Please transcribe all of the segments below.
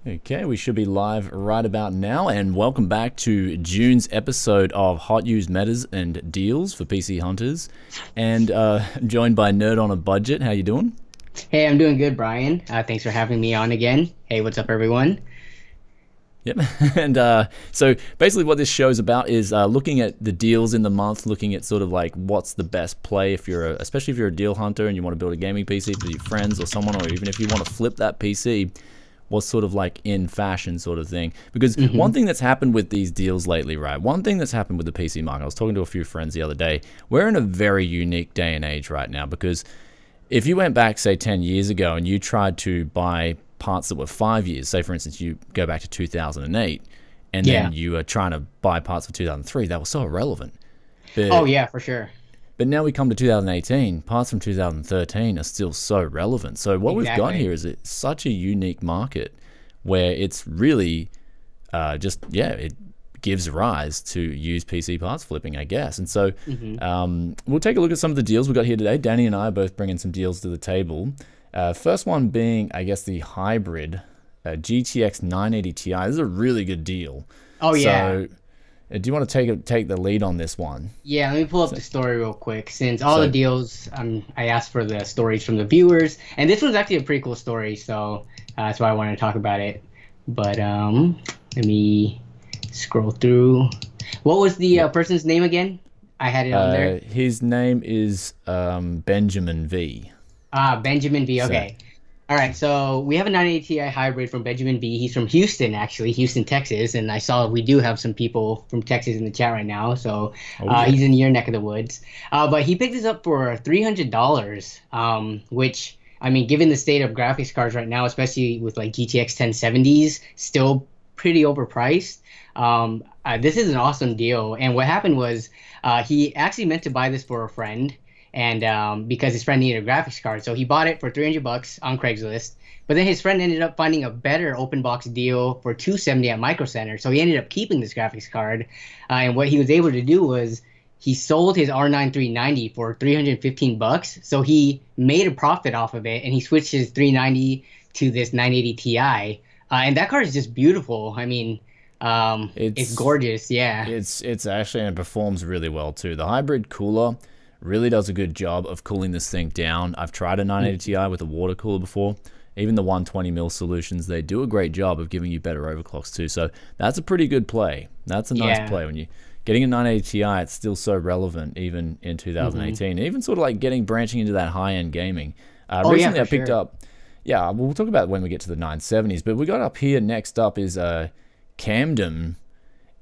Okay, we should be live right about now, and welcome back to June's episode of Hot Used Metas and Deals for PC Hunters, and joined by Nerd on a Budget. How you doing? Hey, I'm doing good, Brian. Thanks for having me on again. Hey, what's up, everyone? Yep. And so basically what this show's about is looking at the deals in the month, looking at sort of like what's the best play if you're, especially if you're a deal hunter and you want to build a gaming PC for your friends or someone, or even if you want to flip that PC, what's sort of like in fashion sort of thing. Because one thing that's happened with these deals lately, right? One thing that's happened with the PC market, I was talking to a few friends the other day, we're in a very unique day and age right now, because if you went back, say, 10 years ago and you tried to buy parts that were 5 years, say, for instance, you go back to 2008, and Yeah. then you are trying to buy parts for 2003, that was so irrelevant. Oh, But, yeah, for sure. but now we come to 2018, parts from 2013 are still so relevant. So what we've got Exactly. here is it's such a unique market where it's really it gives rise to used PC parts flipping, I guess. And so hmm we'll take a look at some of the deals we got here today. Danny and I are both bringing some deals to the table. First one being, I guess, the hybrid GTX 980 Ti. This is a really good deal. Oh, yeah. So, do you want to take the lead on this one? Yeah, let me pull up the story real quick. Since all the So, deals, I asked for the stories from the viewers, and this one's actually a pretty cool story, so that's why I wanted to talk about it. But let me scroll through. What was the yeah, person's name again? I had it on there. his name is Benjamin V. Benjamin V. So, Okay. All right. So we have a 980 Ti hybrid from Benjamin V. He's from Houston, actually, Houston, Texas. And I saw we do have some people from Texas in the chat right now. So oh yeah, he's in your neck of the woods. But he picked this up for $300, which, I mean, given the state of graphics cards right now, especially with like GTX 1070s, still pretty overpriced. This is an awesome deal. And what happened was he actually meant to buy this for a friend, and because his friend needed a graphics card, so he bought it for $300 on Craigslist. But then his friend ended up finding a better open box deal for $270 at Micro Center, so he ended up keeping this graphics card. And what he was able to do was he sold his R9 390 for $315, so he made a profit off of it, and he switched his 390 to this 980 Ti. And that card is just beautiful. I mean, it's it's gorgeous. Yeah. it's actually, and it performs really well too. The hybrid cooler really does a good job of cooling this thing down. I've tried a 980 Ti with a water cooler before. Even the 120 mil solutions, they do a great job of giving you better overclocks too. So that's a pretty good play. That's a nice Yeah. play. When you getting a 980 Ti, it's still so relevant even in hmm 2018. Even sort of like branching into that high end gaming. Oh, yeah, Recently, for I picked sure. up. Yeah, we'll talk about it when we get to the 970s. But we got up here next up is Camden.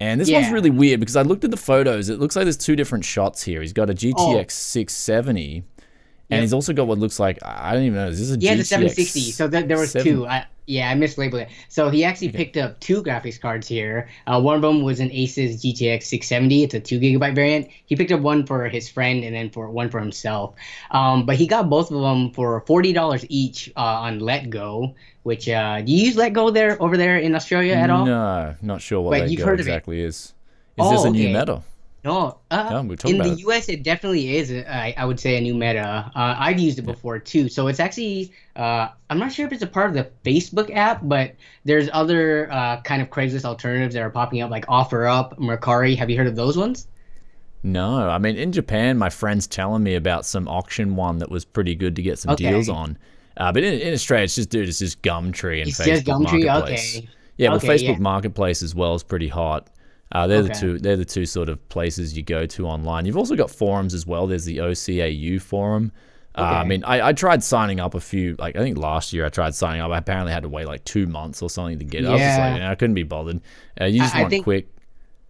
And this one's Yeah. really weird because I looked at the photos. It looks like there's two different shots here. He's got a Oh, GTX 670, and he's yep. also got what looks like, I don't even know, is this a He has a 760. GTX So there was 7? two. I mislabeled it. So he actually Okay. picked up two graphics cards here. One of them was an ASUS GTX 670. It's a 2 GB variant. He picked up one for his friend and then for one for himself. But he got both of them for $40 each on Let Go. Which do you use Let Go there over there in Australia at all? No, not sure what But Let you've Go heard of it. exactly is. Is this Oh, a new okay. meta? No, No, we talked in the about it. US, it definitely is. I would say a new meta. I've used it Yeah. before too. So it's actually, I'm not sure if it's a part of the Facebook app, but there's other kind of Craigslist alternatives that are popping up, like OfferUp, Mercari. Have you heard of those ones? No, I mean, in Japan, my friend's telling me about some auction one that was pretty good to get some deals Okay, on. But in Australia, it's just, dude, it's just Gumtree and it's just Facebook Gumtree. Marketplace. Okay, Yeah, well, okay, Facebook yeah, Marketplace as well is pretty hot. They're the okay, two. They're the two sort of places you go to online. You've also got forums as well. There's the OCAU forum. I okay. mean, I tried signing up a few. Like I think last year I tried signing up. I apparently had to wait like 2 months or something to get it. I was just like, Yeah, I couldn't be bothered. You just I want think quick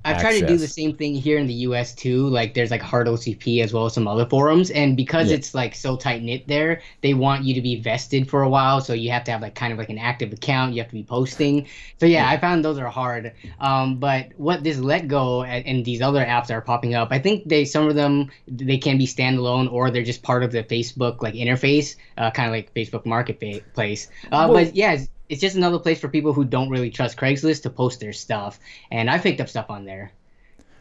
I've tried to do the access. same thing here in the US too. Like there's like Hard OCP as well as some other forums. And because Yeah, it's like so tight knit there, they want you to be vested for a while. So you have to have like kind of like an active account. You have to be posting. So yeah, yeah. I found those are hard. But what this Let Go and these other apps are popping up, I think some of them they can be standalone or they're just part of the Facebook like interface, kind of like Facebook Marketplace. But Well, yeah, it's just another place for people who don't really trust Craigslist to post their stuff. And I picked up stuff on there.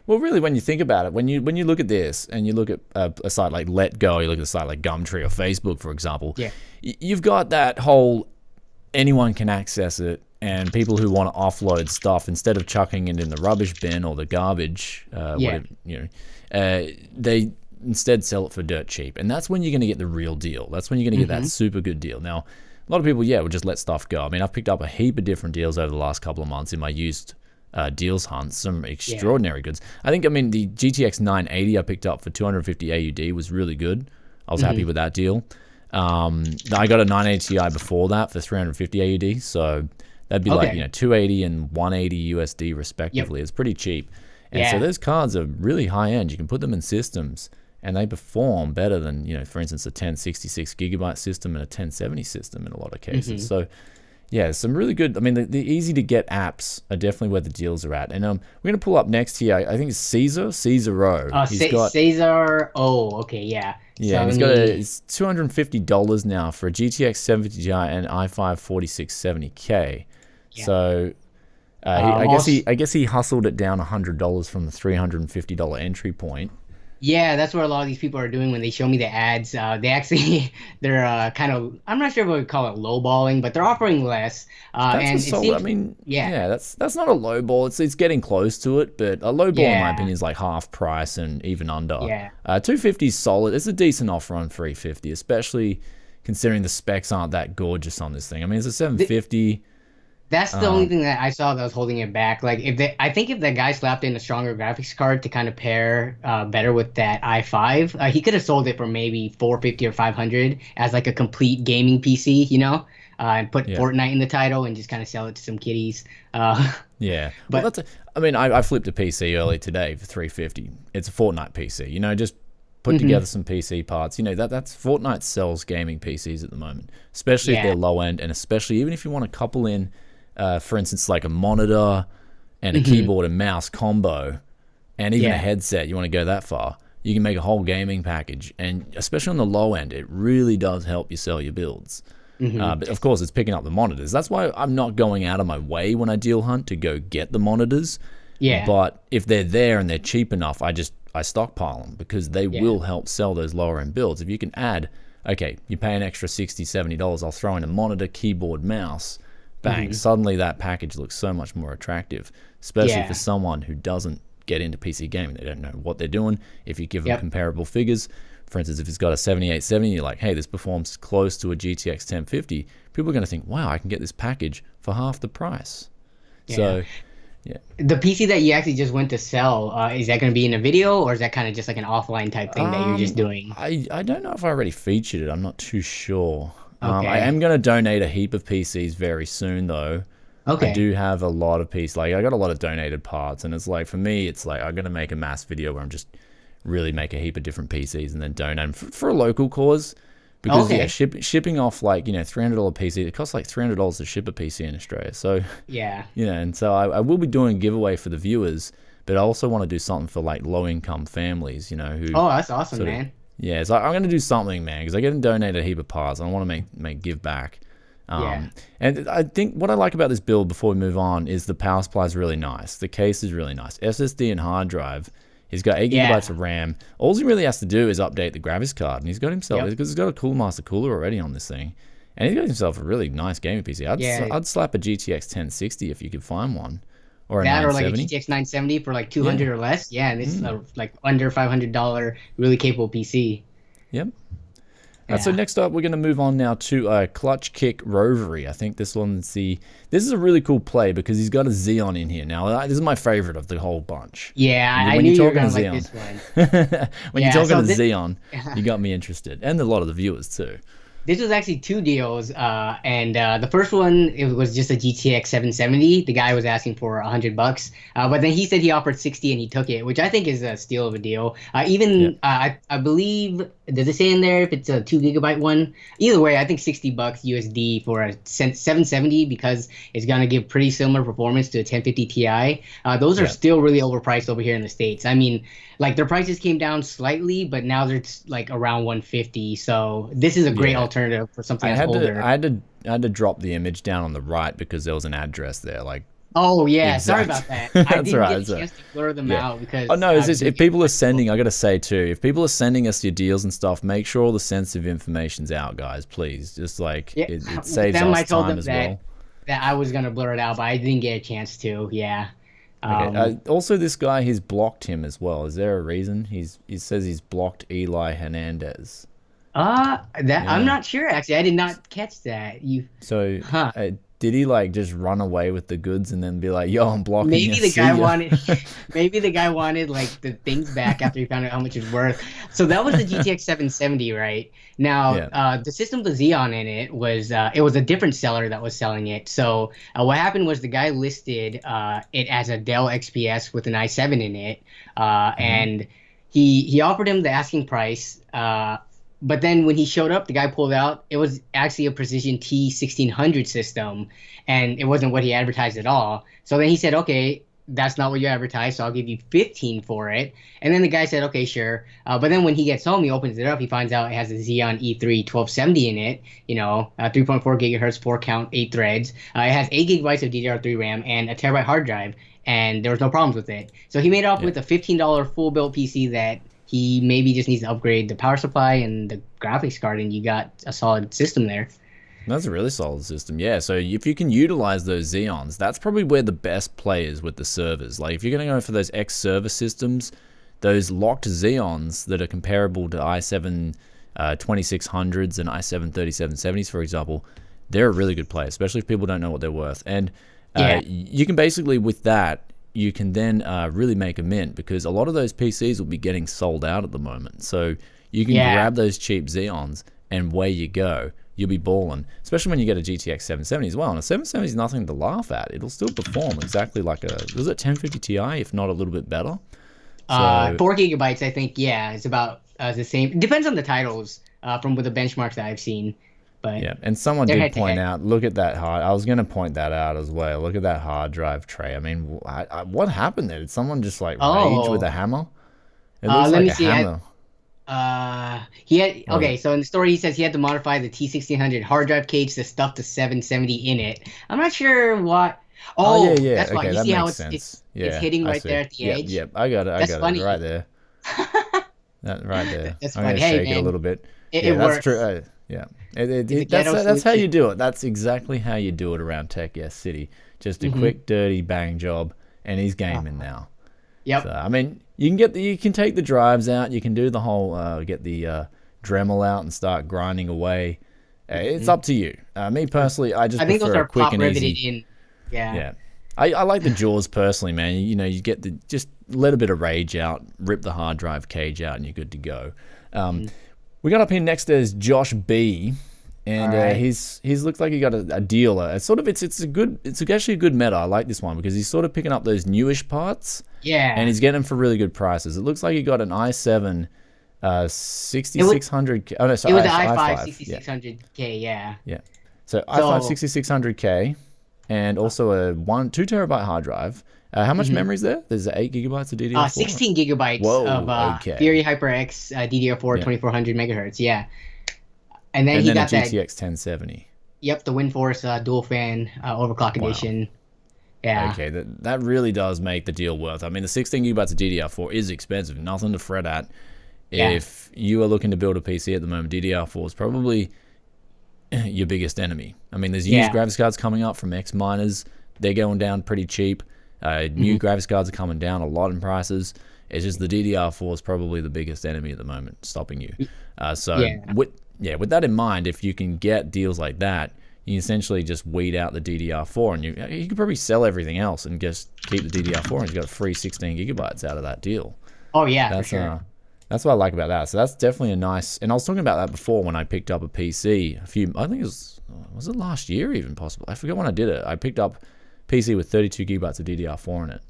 Well, really, when you think about it, when you look at this and you look at a site like Let Go, you look at a site like Gumtree or Facebook, for example, Yeah. you've got that whole anyone can access it, and people who want to offload stuff instead of chucking it in the rubbish bin or the garbage, whatever, they instead sell it for dirt cheap, and that's when you're going to get the real deal. That's when you're going to get that super good deal. Now, a lot of people, will just let stuff go. I mean, I've picked up a heap of different deals over the last couple of months in my used deals hunts, some extraordinary goods. I mean, the GTX 980 I picked up for 250 AUD was really good. I was happy with that deal. I got a 980 Ti before that for 350 AUD, so that'd be like 280 and 180 USD respectively. It's pretty cheap, and so those cards are really high end. You can put them in systems, and they perform better than for instance, a 1066 gigabyte system and a 1070 system in a lot of cases. So yeah, some really good. I mean, the easy to get apps are definitely where the deals are at. And we're gonna pull up next here. I think it's Cesar O. Cesar O. Okay, yeah. Yeah, so it's $250 now for a GTX 750 Ti and i5 4670K. Yeah. So I guess he hustled it down $100 from the $350 entry point. Yeah, that's what a lot of these people are doing when they show me the ads. They're kind of, I'm not sure if we would call it lowballing, but they're offering less. That's that's not a lowball. It's getting close to it, but a lowball in my opinion is like half price and even under. Yeah. 250 is solid. It's a decent offer on 350, especially considering the specs aren't that gorgeous on this thing. I mean, it's a 750. That's the only thing that I saw that was holding it back. Like, I think if that guy slapped in a stronger graphics card to kind of pair better with that i5, he could have sold it for maybe 450 or 500 as like a complete gaming PC, and put Fortnite in the title and just kind of sell it to some kiddies. But I flipped a PC early today for 350. It's a Fortnite PC, just put together some PC parts. That's Fortnite sells gaming PCs at the moment, especially if they're low end, and especially even if you want to couple in for instance, like a monitor and a keyboard and mouse combo, and even a headset, you want to go that far, you can make a whole gaming package. And especially on the low end, it really does help you sell your builds. But of course, it's picking up the monitors. That's why I'm not going out of my way when I deal hunt to go get the monitors. Yeah. But if they're there and they're cheap enough, I stockpile them because they will help sell those lower end builds. If you can add, okay, you pay an extra $60, $70, I'll throw in a monitor, keyboard, mouse, bang, suddenly that package looks so much more attractive, especially for someone who doesn't get into PC gaming. They don't know what they're doing. If you give them comparable figures, for instance, if it's got a 7870, you're like, hey, this performs close to a GTX 1050, people are going to think, wow, I can get this package for half the price. So the PC that you actually just went to sell, is that going to be in a video, or is that kind of just like an offline type thing that you're just doing? I don't know if I already featured it. I'm not too sure. I am going to donate a heap of PCs very soon, though. Okay. I do have a lot of PCs. Like, I got a lot of donated parts, and it's like, for me, it's like, I'm going to make a mass video where I'm just really make a heap of different PCs and then donate them for a local cause. Because, shipping off, like, $300 PC, it costs like $300 to ship a PC in Australia. So, and so I will be doing a giveaway for the viewers, but I also want to do something for, like, low-income families, who... Oh, that's awesome, man. Yeah, so I'm going to do something, man, because I get donated a heap of parts. I want to make give back. And I think what I like about this build before we move on is the power supply is really nice. The case is really nice. SSD and hard drive. He's got 8 gigabytes of RAM. All he really has to do is update the graphics card, and he's got himself, because he's got a Cooler Master cooler already on this thing, and he's got himself a really nice gaming PC. I'd slap a GTX 1060 if you could find one. Or a 970. Or like a GTX 970 for like 200 or less. Yeah, and this is like under $500 really capable PC. Yep. So next up, we're going to move on now to Clutch Kick Rover. I think this is a really cool play because he's got a Xeon in here. Now, this is my favorite of the whole bunch. Yeah, I knew you were going to like this one. When you're talking to Xeon, you got me interested. And a lot of the viewers, too. This was actually two deals, and the first one, it was just a GTX 770. The guy was asking for $100, but then he said he offered 60 and he took it, which I think is a steal of a deal. I believe, does it say in there if it's a 2 gigabyte one? Either way, I think $60 USD for a 770 because it's gonna give pretty similar performance to a 1050 Ti. Those are still really overpriced over here in the States. I mean, like their prices came down slightly, but now they're like around 150. So this is a great alternative for something that's older. I had to drop the image down on the right because there was an address there. Like Oh yeah, sorry about that. I That's didn't right. get a chance to blur them Yeah. out because Oh no, it's I just did if get people are flexible. sending, I gotta say too, if people are sending us your deals and stuff, make sure all the sensitive information's out, guys. Please, just like Yeah, it with saves them, I us told time them as that well. I was gonna blur it out, but I didn't get a chance to. Yeah. Okay. Um. Also, this guy, he's blocked him as well. Is there a reason? He says he's blocked Eli Hernandez. That I'm Yeah. not sure actually. I did not catch that. You, So, huh? did he like just run away with the goods and then be like, "Yo, I'm blocking you. Maybe the See guy ya." wanted, maybe the guy wanted like the things back after he found out how much it's worth. So that was the GTX 770, right? Now, Yeah. the system with the Xeon in it was a different seller that was selling it. So what happened was the guy listed it as a Dell XPS with an i7 in it, Hmm. and he offered him the asking price. But then when he showed up, the guy pulled out. It was actually a Precision T1600 system, and it wasn't what he advertised at all. So then he said, okay, that's not what you advertised, so I'll give you 15 for it. And then the guy said, okay, sure. But then when he gets home, he opens it up, he finds out it has a Xeon E3 1270 in it, 3.4 gigahertz, 4 count, 8 threads. It has 8 gigabytes of DDR3 RAM and a terabyte hard drive, and there was no problems with it. So he made off Yeah. with a $15 full built PC that he maybe just needs to upgrade the power supply and the graphics card, and you got a solid system there. That's a really solid system. Yeah, so if you can utilize those Xeons, that's probably where the best play is with the servers. Like if you're going to go for those X server systems, those locked Xeons that are comparable to i7 2600s and i7 3770s, for example, they're a really good play, especially if people don't know what they're worth. And Yeah, you can basically, with that, you can then really make a mint because a lot of those PCs will be getting sold out at the moment. So you can yeah. grab those cheap Xeons and away you go. You'll be balling, especially when you get a GTX 770 as well. And a 770 is nothing to laugh at. It'll still perform exactly like was it 1050 Ti, if not a little bit better? So 4 gigabytes, I think. Yeah, it's about the same. It depends on the titles from with the benchmarks that I've seen, but yeah, and someone they're did head to point head. out, look at that hard. I was going to point that out as well. Look at that hard drive tray. I mean, what happened there? Did someone just like rage with a Oh, hammer? It looks let like me a see. hammer. He had Or okay. So in the story, he says he had to modify the T1600 hard drive cage to stuff the 770 in it. I'm not sure what. oh yeah, Oh, yeah. that's why. Okay, You that see how makes it's sense. it's Yeah, hitting I right there see. at the Yep, edge. yep. I got it. I That's got it right funny. there. That right there. That's I'm gonna funny. Hey shake it a man, little bit. it Yeah, that's true. works. Yeah, It's a that's ghetto that's how solution. you do it. That's exactly how you do it around Tech Yes City. Just a Hmm. quick, dirty bang job, and he's gaming Uh, now. So yep. I mean, you can take the drives out. You can do the whole get the Dremel out and start grinding away. It's Mhm. up to you. Me personally, I just I think those prefer a are quick pop and riveted easy. in. Yeah. Yeah. I like the jaws personally, man. You get the just let a bit of rage out, rip the hard drive cage out, and you're good to go. Um, Mhm. we got up here next is Josh B, All and right. he's looked like he got a deal. Sort of it's actually a good meta. I like this one because he's sort of picking up those newish parts, and Yeah. he's getting them for really good prices. It looks like he got an i7 It was 6600. Oh no, it sorry, was the i5 i5. Yeah, 6600K. Yeah. yeah. So i5 So 6600K and uh, also a 2 terabyte hard drive. How much mhm. memory is there? There's 8 gigabytes of DDR4. 16 gigabytes of Whoa, okay. Fury HyperX DDR4 Yeah. 2400 megahertz. Yeah. And then And he then a got that. GTX 1070. Yep, the WindForce dual fan overclock Wow. edition. Yeah. Okay, that really does make the deal worth. I mean, the 16 gigabytes of DDR4 is expensive, nothing to fret at. Yeah. If you are looking to build a PC at the moment, DDR4 is probably your biggest enemy. I mean, there's used Yeah. graphics cards coming up from X miners. They're going down pretty cheap. New Hmm. graphics cards are coming down a lot in prices. It's just the DDR4 is probably the biggest enemy at the moment, stopping you. So Yeah. with that in mind, if you can get deals like that, you essentially just weed out the DDR4, and you could probably sell everything else and just keep the DDR4, and you got free 16 gigabytes out of that deal. Oh yeah, for That's sure. that's what I like about that. So that's definitely a nice. And I was talking about that before when I picked up a PC I think it was it last year even possible. I forget when I did it. I picked up PC with 32 gigabytes of DDR4 in it,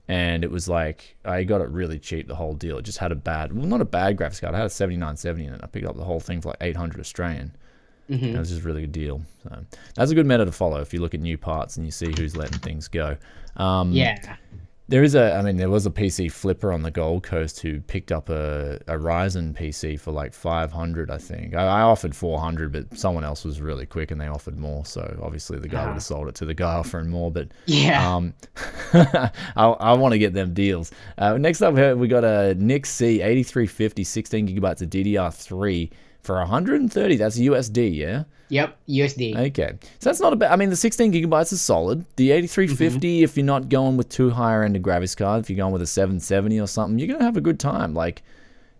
and it was like I got it really cheap. The whole deal. It just had not a bad graphics card. I had a 7970 in it. I picked up the whole thing for like 800 Australian. And it Hmm. was just a really good deal. So that's a good meta to follow if you look at new parts and you see who's letting things go. Um, Yeah. There is a, I mean, there was a PC flipper on the Gold Coast who picked up a Ryzen PC for like 500, I think. I offered 400, but someone else was really quick and they offered more. So obviously the guy would have sold it to the guy offering more. But Yeah. I want to get them deals. Next up, we got a NIC C 8350, 16 gigabytes of DDR3 for 130. That's USD, yeah? Yep, USD. Okay, so that's not a bad. I mean, the 16 gigabytes is solid. The 8350, if you're not going with too higher end of graphics card, if you're going with a 770 or something, you're gonna have a good time. Like,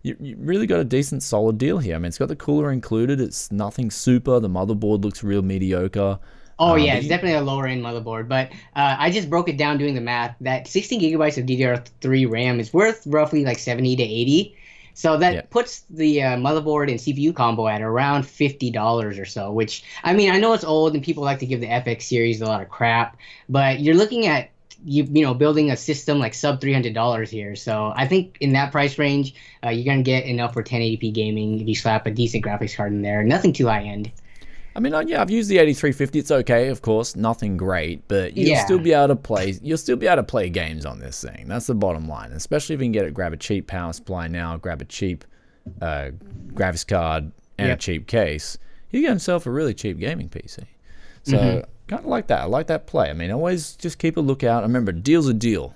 you really got a decent, solid deal here. I mean, it's got the cooler included. It's nothing super. The motherboard looks real mediocre. Oh yeah, it's definitely a lower end motherboard, but I just broke it down doing the math. That 16 gigabytes of DDR3 RAM is worth roughly like 70 to 80. So that puts the motherboard and CPU combo at around $50 or so, which, I mean, I know it's old and people like to give the FX series a lot of crap, but you're looking at, you know, building a system like sub $300 here. So I think in that price range, you're going to get enough for 1080p gaming if you slap a decent graphics card in there. Nothing too high end. I mean, yeah, I've used the 8350. It's okay, of course, nothing great, but you'll still be able to play. You'll still be able to play games on this thing. That's the bottom line. Especially if you can get it, grab a cheap power supply now, grab a cheap graphics card and a cheap case. You get yourself a really cheap gaming PC. So kind of like that. I like that play. I mean, always just keep a lookout. Remember, deal's a deal.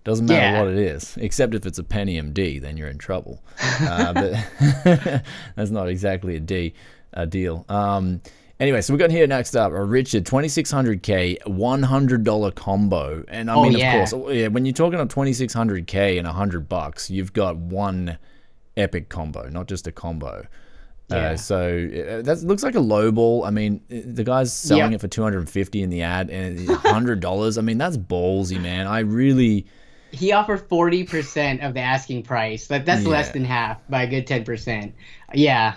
Doesn't matter what it is, except if it's a Pentium D, then you're in trouble. But that's not exactly a deal. Anyway, so we got here next up a Richard 2600K $100 combo, and I mean, of course, when you're talking on 2600K and $100, you've got one epic combo, not just a combo. So that looks like a low ball. I mean, the guy's selling it for 250 in the ad, and $100. I mean, that's ballsy, man. He offered 40% of the asking price. That's less than half by a good 10%. Yeah.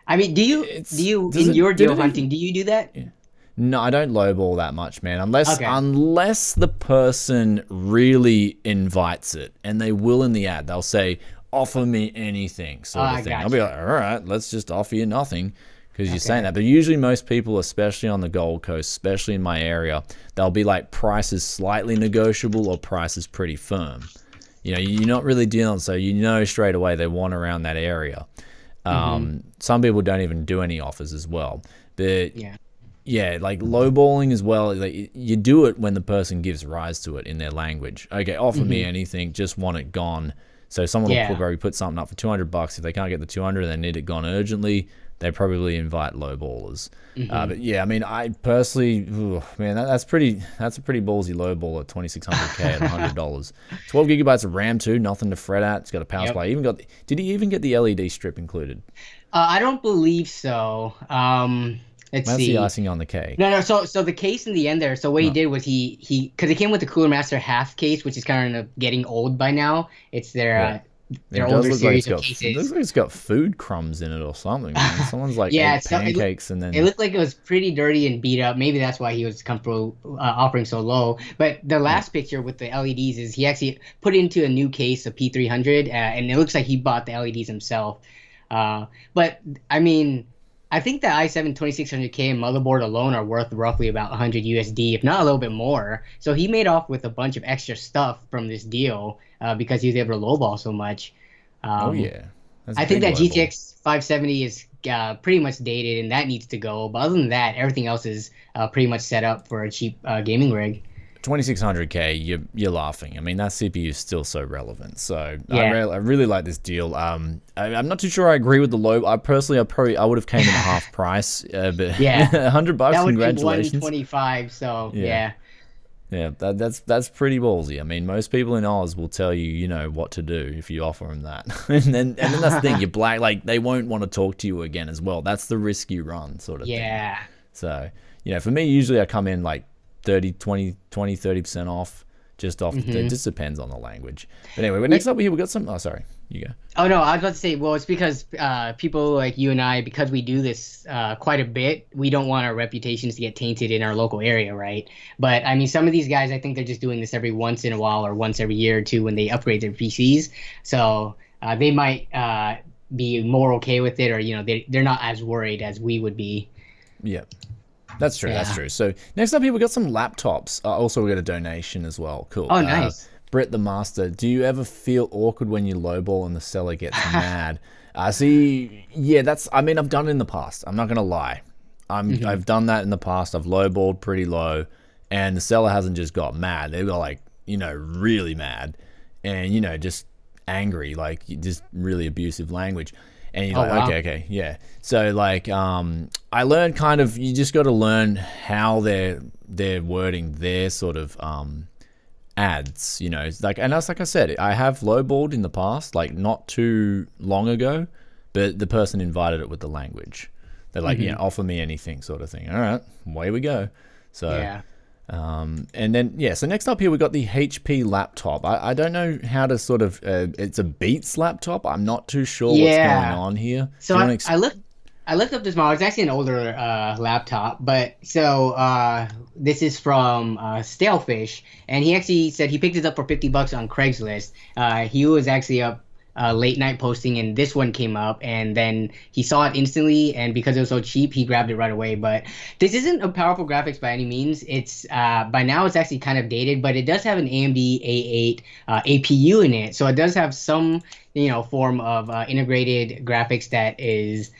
I mean, do you in your deal hunting, do you do that? Yeah. No, I don't lowball that much, man. Unless the person really invites it, and they will in the ad. They'll say, "Offer me anything," sort of thing. Gotcha. I'll be like, "All right, let's just offer you nothing," because you're saying that. But usually, most people, especially on the Gold Coast, especially in my area, they'll be like, "Price is slightly negotiable," or "Price is pretty firm." You know, you're not really dealing, so you know straight away they want around that area. Some people don't even do any offers as well, but like lowballing as well. Like, you do it when the person gives rise to it in their language. Okay, offer me anything, just want it gone. So someone will probably put something up for $200. If they can't get the 200 and they need it gone urgently, they probably invite lowballers. But yeah, I mean, I personally, man, that's a pretty ballsy lowball at 2600K at $100. 12 gigabytes of RAM too, nothing to fret at. It's got a power supply. Did he even get the LED strip included? I don't believe so. Let's That's see. the icing on the cake. No. So the case in the end there. So what he did was he because it came with the Cooler Master half case, which is kind of getting old by now. It's their older series of cases. It looks like it's got food crumbs in it or something, man. Someone's like ate pancakes and then... It looked like it was pretty dirty and beat up. Maybe that's why he was comfortable offering so low. But the last picture with the LEDs is he actually put into a new case, a P300, and it looks like he bought the LEDs himself. But, I mean... I think the i7 2600K and motherboard alone are worth roughly about 100 USD, if not a little bit more. So he made off with a bunch of extra stuff from this deal because he was able to lowball so much. I think that GTX 570 is pretty much dated, and that needs to go. But other than that, everything else is pretty much set up for a cheap gaming rig. 2600K, you're laughing. I mean, that CPU is still so relevant. So I really like this deal. I'm not too sure I agree with the low. I would have came in half price, but $100. That would Congratulations. be 125. So yeah, that's pretty ballsy. I mean, most people in Oz will tell you, you know, what to do if you offer them that, and then that's the thing. You're black, like they won't want to talk to you again as well. That's the risk you run, sort of thing. So for me, usually I come in like 30% off, just off. It just depends on the language. But anyway, next up here we got some. Oh, sorry, you go. Oh no, I was about to say. Well, it's because people like you and I, because we do this quite a bit, we don't want our reputations to get tainted in our local area, right? But I mean, some of these guys, I think they're just doing this every once in a while or once every year or two when they upgrade their PCs. So they might be more okay with it, or they're not as worried as we would be. Yeah. That's true. That's Yeah. true. So next up here, we got some laptops. Also, we got a donation as well. Cool. Oh, nice. Brett the Master, do you ever feel awkward when you lowball and the seller gets mad? See, yeah, that's. I mean, I've done it in the past. I'm not gonna lie. I've done that in the past. I've lowballed pretty low, and the seller hasn't just got mad. They got like, really mad, and just angry, like just really abusive language. And you're like, Wow. okay, yeah. So like, I learned kind of, you just got to learn how they're wording their sort of ads. It's like, and that's like I said, I have lowballed in the past, like not too long ago, but the person invited it with the language. They're like, offer me anything, sort of thing. All right, away we go. So Yeah. and then, so next up here, we got the HP laptop. I don't know how to sort of, it's a Beats laptop. I'm not too sure what's going on here. So I looked up this model. It's actually an older laptop, but this is from Stalefish, and he actually said he picked it up for $50 on Craigslist. He was actually up late night posting, and this one came up, and then he saw it instantly, and because it was so cheap, he grabbed it right away. But this isn't a powerful graphics by any means. It's by now it's actually kind of dated, but it does have an AMD A8 APU in it, so it does have some form of integrated graphics that is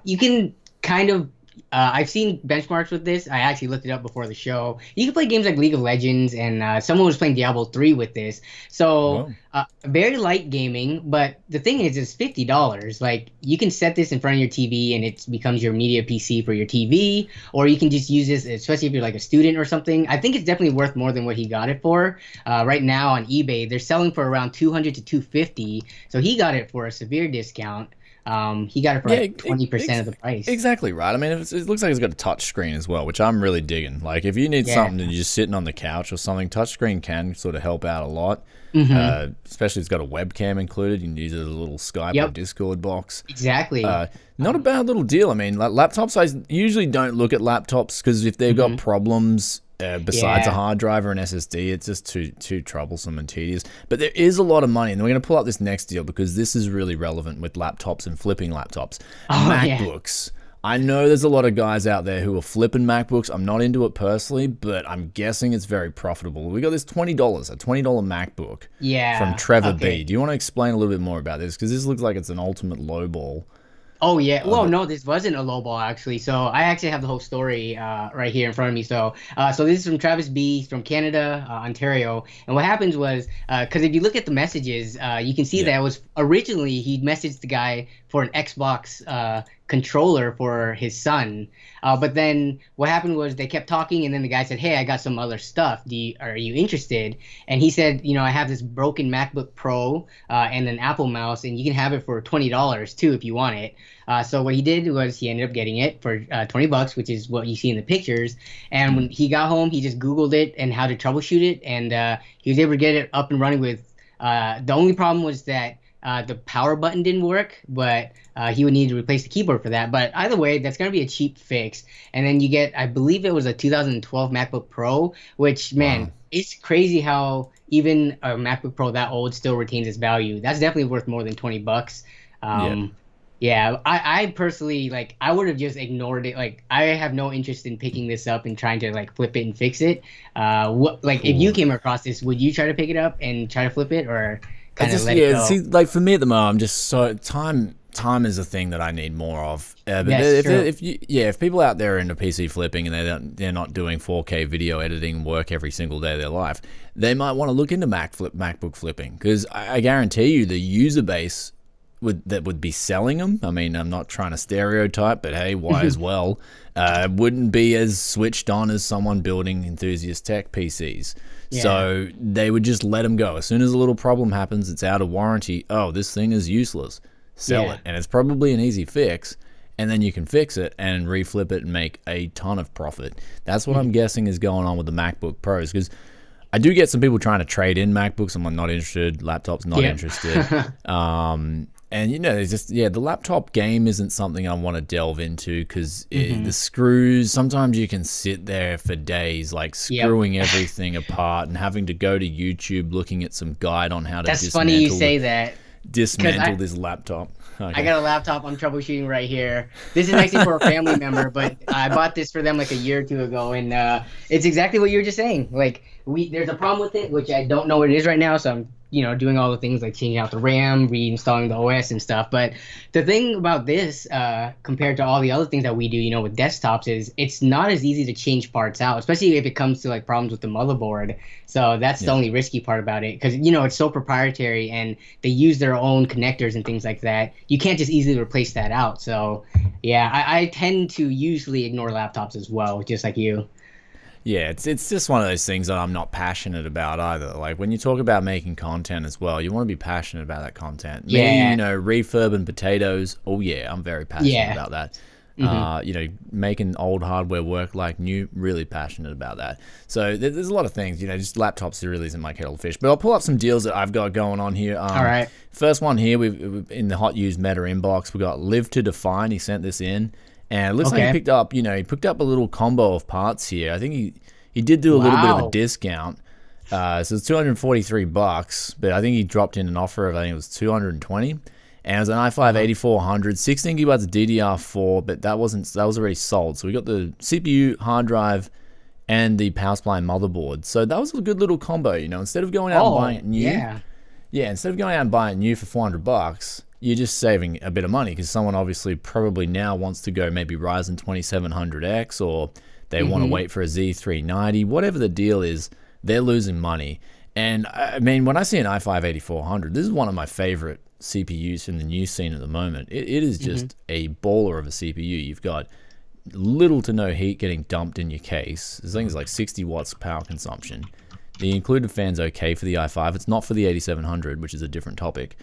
you can kind of I've seen benchmarks with this. I actually looked it up before the show. You can play games like League of Legends, and someone was playing Diablo 3 with this. So very light gaming, but the thing is, it's $50. Like, you can set this in front of your TV, and it becomes your media PC for your TV, or you can just use this, especially if you're like a student or something. I think it's definitely worth more than what he got it for. Right now on eBay, they're selling for around $200 to $250. So he got it for a severe discount. He got it for like 20% of the price. Exactly right. I mean, it looks like it's got a touch screen as well, which I'm really digging. Like, if you need something and you're just sitting on the couch or something, touchscreen can sort of help out a lot. Especially it's got a webcam included. You can use it as a little Skype or Discord box. Exactly. Not a bad little deal. I mean, laptops, I usually don't look at laptops because if they've got problems besides a hard drive or an SSD, it's just too troublesome and tedious. But there is a lot of money, and we're going to pull up this next deal because this is really relevant with laptops and flipping laptops. MacBooks. I know there's a lot of guys out there who are flipping MacBooks. I'm not into it personally, but I'm guessing it's very profitable. We got this $20, a $20 MacBook from Trevor B. Do you want to explain a little bit more about this? Because this looks like it's an ultimate lowball. Oh, yeah. Well, no, this wasn't a lowball, actually. So I actually have the whole story right here in front of me. So this is from Travis B. from Canada, Ontario. And what happens was, because if you look at the messages, you can see that it was originally he messaged the guy for an Xbox controller for his son. But then what happened was they kept talking, and then the guy said, "Hey, I got some other stuff. Are you interested?" And he said, I have this broken MacBook Pro and an Apple mouse, and you can have it for $20 too if you want it. So what he did was he ended up getting it for $20, which is what you see in the pictures. And when he got home, he just Googled it and how to troubleshoot it, and he was able to get it up and running with. The only problem was that the power button didn't work, but he would need to replace the keyboard for that. But either way, that's going to be a cheap fix. And then you get, I believe it was a 2012 MacBook Pro, which, man, it's crazy how even a MacBook Pro that old still retains its value. That's definitely worth more than $20. Yeah, I personally, like, I would have just ignored it. Like, I have no interest in picking this up and trying to, like, flip it and fix it. If you came across this, would you try to pick it up and try to flip it, or kind of let it go? See, like, for me at the moment, I'm just so time is a thing that I need more of. But if people out there are into PC flipping and they're not doing 4K video editing work every single day of their life, they might want to look into MacBook flipping, because I guarantee you the user base that would be selling them, I mean, I'm not trying to stereotype, but hey, why as well, wouldn't be as switched on as someone building enthusiast tech PCs. So they would just let them go. As soon as a little problem happens, it's out of warranty. Oh, this thing is useless. Sell it. And it's probably an easy fix. And then you can fix it and reflip it and make a ton of profit. That's what I'm guessing is going on with the MacBook Pros, because I do get some people trying to trade in MacBooks. I'm not interested. Laptops, not interested. And, it's just, the laptop game isn't something I want to delve into, because the screws, sometimes you can sit there for days, like screwing everything apart and having to go to YouTube looking at some guide on how to dismantle. That's funny you say that. dismantle this laptop. Okay. I got a laptop I'm troubleshooting right here. This is actually for a family member, but I bought this for them like a year or two ago, and it's exactly what you were just saying. Like there's a problem with it, which I don't know what it is right now, so I'm doing all the things like changing out the RAM, reinstalling the OS and stuff. But the thing about this, compared to all the other things that we do, with desktops, is it's not as easy to change parts out, especially if it comes to like problems with the motherboard. So that's the only risky part about it, because it's so proprietary and they use their own connectors and things like that. You can't just easily replace that out. So yeah, I tend to usually ignore laptops as well, just like you. Yeah, it's just one of those things that I'm not passionate about either. Like when you talk about making content as well, you want to be passionate about that content. Yeah. Me, refurb and potatoes. Oh yeah, I'm very passionate about that. Making old hardware work like new, really passionate about that. So there's a lot of things, just laptops really isn't my kettle of fish. But I'll pull up some deals that I've got going on here. All right. First one here, we've in the hot used meta inbox, we got Live to Define. He sent this in. And it looks like he picked up, he picked up a little combo of parts here. I think he did do a little bit of a discount. So it's $243, but I think he dropped in an offer of, I think it was 220. And it was an i5 8400, 16 gigabytes of DDR4, but that was already sold. So we got the CPU, hard drive, and the power supply and motherboard. So that was a good little combo, instead of going out and buying it new. Yeah, instead of going out and buying it new for $400, you're just saving a bit of money, because someone obviously probably now wants to go maybe Ryzen 2700X, or they want to wait for a Z390. Whatever the deal is, they're losing money. And I mean, when I see an i5 8400, this is one of my favorite CPUs in the new scene at the moment. It is just a baller of a CPU. You've got little to no heat getting dumped in your case. This thing is like 60 watts power consumption. The included fan's okay for the i5. It's not for the 8700, which is a different topic.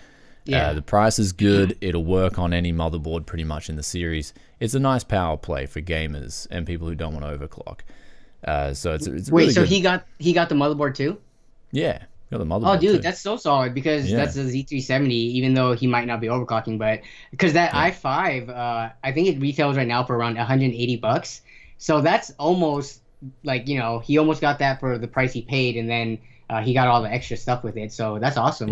Yeah. The price is good. It'll work on any motherboard pretty much in the series. It's a nice power play for gamers and people who don't want to overclock. So it's wait. Really so good. he got the motherboard too? Yeah, got the motherboard. Oh, dude, too. that's so solid, because that's a Z370, even though he might not be overclocking. But because that i5, I think it retails right now for around $180. So that's almost like he almost got that for the price he paid, and then he got all the extra stuff with it. So that's awesome.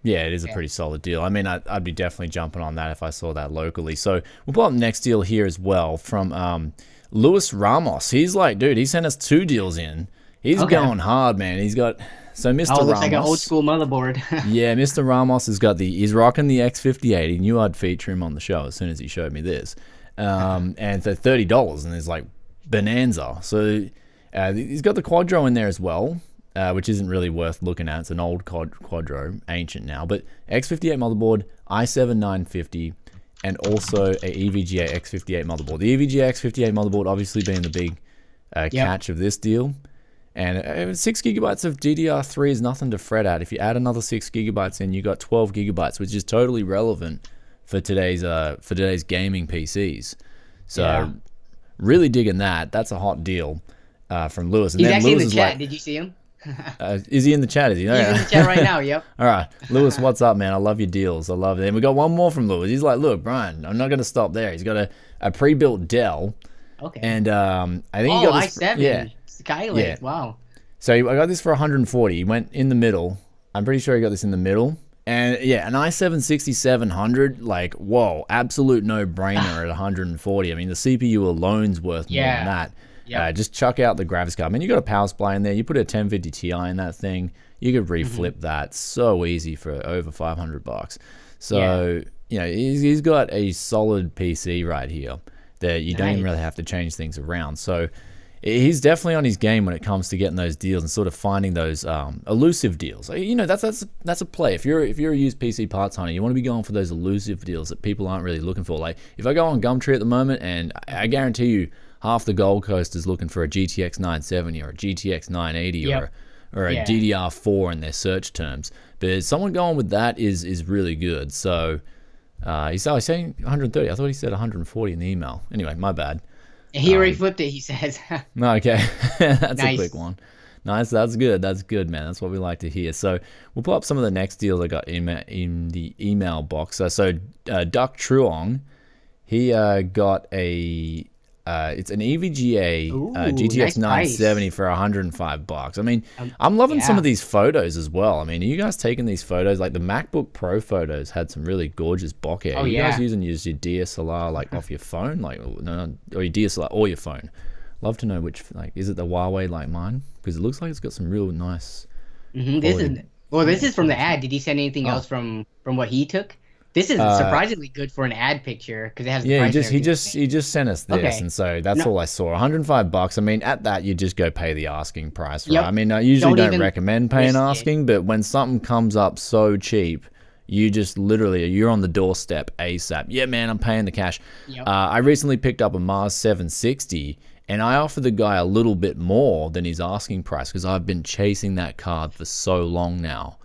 Yeah, it is a pretty solid deal. I mean, I'd be definitely jumping on that if I saw that locally. So we'll pull up the next deal here as well from Luis Ramos. He's like, dude, he sent us 2 deals in. He's going hard, man. He's got Mr. Ramos. Looks like an old school motherboard. Yeah, Mr. Ramos has got he's rocking the X58. He knew I'd feature him on the show as soon as he showed me this. And for $30, and there's like Bonanza. So he's got the Quadro in there as well. Which isn't really worth looking at. It's an old Quadro, ancient now. But X58 motherboard, i7 950, and also a EVGA X58 motherboard. The EVGA X58 motherboard obviously being the big catch of this deal. And 6 gigabytes of DDR3 is nothing to fret at. If you add another 6 gigabytes in, you got 12 gigabytes, which is totally relevant for today's gaming PCs. So really digging that. That's a hot deal from Lewis. And He's then actually Lewis in the is chat. like, Did you see him? is he in the chat? Is he? He's in the chat right now. Yep. All right, Lewis, what's up, man? I love your deals. I love it. And we got one more from Lewis. He's like, look, Brian, I'm not going to stop there. He's got a pre-built Dell. Okay. And I think he got this. i7. Skylake. Yeah. Wow. So I got this for 140. He went in the middle. I'm pretty sure he got this in the middle. And yeah, an i7 6700, like, whoa, absolute no-brainer at 140. I mean, the CPU alone's worth more than that. Yep. Just chuck out the graphics card. I mean, you got a power supply in there. You put a 1050 Ti in that thing. You could reflip that so easy for over $500. So he's got a solid PC right here that you don't even really have to change things around. So he's definitely on his game when it comes to getting those deals and sort of finding those elusive deals. That's a play. If you're a used PC parts hunter, you want to be going for those elusive deals that people aren't really looking for. Like if I go on Gumtree at the moment, and I guarantee you, half the Gold Coast is looking for a GTX 970 or a GTX 980 or a DDR4 in their search terms. But someone going with that is really good. So he's saying 130. I thought he said 140 in the email. Anyway, my bad. He already flipped it, he says. No, okay. That's a quick one. Nice. That's good. That's good, man. That's what we like to hear. So we'll pull up some of the next deals I got in the email box. So Duck Truong, he got a It's an EVGA Ooh, GTX nice 970 price. for $105. I mean, I'm loving some Yeah. of these photos as well. I mean, are you guys taking these photos? Like the MacBook Pro photos had some really gorgeous bokeh. Oh Are you guys yeah. using your DSLR like off your phone, like no, or your DSLR or your phone? Love to know which. Like, is it the Huawei like mine? Because it looks like it's got some real nice This is quality. this is from the Quality stuff. ad. Did he send anything Oh, else from what he took? This is uh, surprisingly good for an ad picture because it has the yeah, price and everything. he just sent us this, Okay. and so that's No. all I saw. $105. I mean, at that you just go pay the asking price, right? I Yep. mean, I usually Don't don't even recommend paying risk it. asking, but when something comes up so cheap, you just literally you're on the doorstep ASAP. Yeah, man, I'm paying the cash. Yep. I recently picked up a Mars 760, and I offered the guy a little bit more than his asking price because I've been chasing that card for so long now.